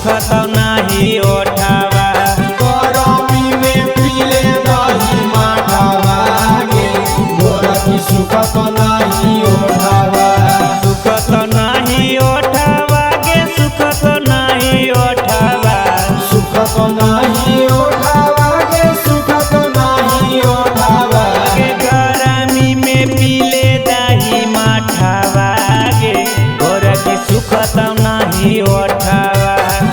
सुखत नाही ओठावा। गरमी में पीले दही माठावा गे गोरखी सुखत नाही ओठावा। सुखत नाही ओठावा गे सुखत नाही ओठावा। सुखत नाही ओठावा गे सुखत नाही ओठावा। गरमी में पीले दही माठावा गे गोरखी सुखत नाही ओठावा।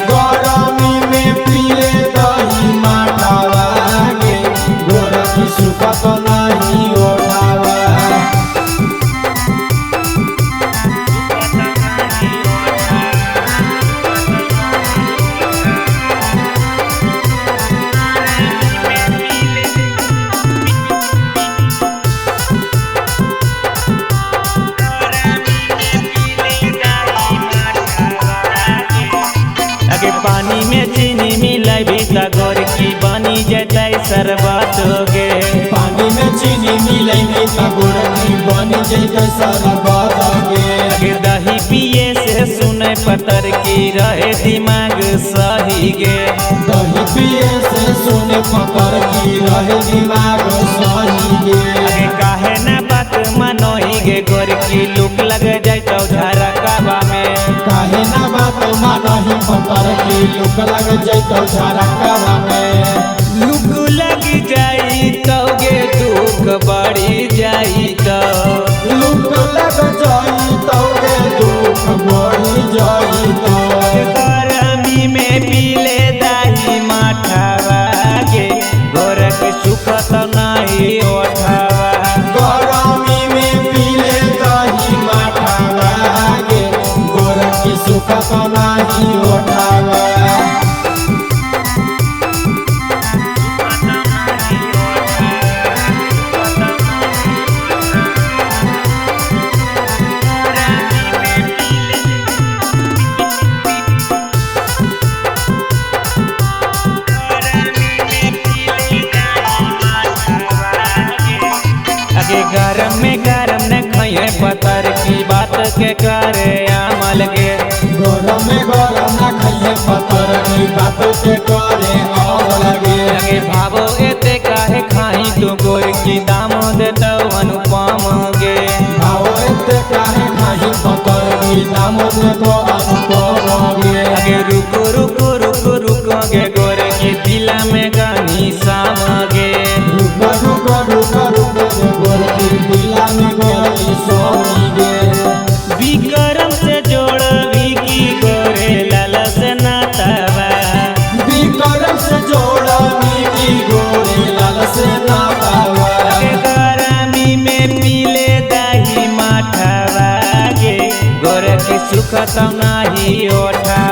गरमी में पीले दही माठावा गे गोरखी सुखत नाही ओठावा। पानी में चीनी मिलाई त गोरकी बनी जैतै शरबत गे। पानी में चीनी मिलाई त गोरखी बनी जैतै शरबत गे। दही पिए से सुनै पतर की रहे दिमाग सही गे। दही पिए से सुने पतर की रहे दिमाग सही गे। काहे न बात मनोही गे गोरकी लुक लग जैतौ झरकावा में। काहे न बात मनोही पतर की लुक लग जैतौ झरकावा में। लुक लग जाइतौ गे दुख बढ़ी जाइतौ। लुक लग जाइतौ गे दुख बढ़ी जाइतौ। गरमी में पीले दही माठावा गे गोरखी सुखत नाही ओठावा। गरमी में पीले दही माठावा गे गोरखी सुखत नाही ओठावा। गरम में गरम न खइए पतर की बात के करे अमल गे। गरम में गरम न खइए पतर की बात के करे अमल गे। भावो एते काहे खाई तू गोरकी दाम देतौ अनुपम गे। भावो एते काहे खाई पतर की दाम देतौ अनुपम गे। रुको रुको रुको रुको गे गोरकी दिला में गानी साम गे। रुको रुको रुको रुको गे गोरकी दिला में गानी साम गे। विक्रम से जोड़वी की गोरे लाला से नातावा। विक्रम से जोड़वी की गोरे लाला से नातावा। गरमी में पीले दही माठावा गे गोरखी सुखत नाही ओठावा।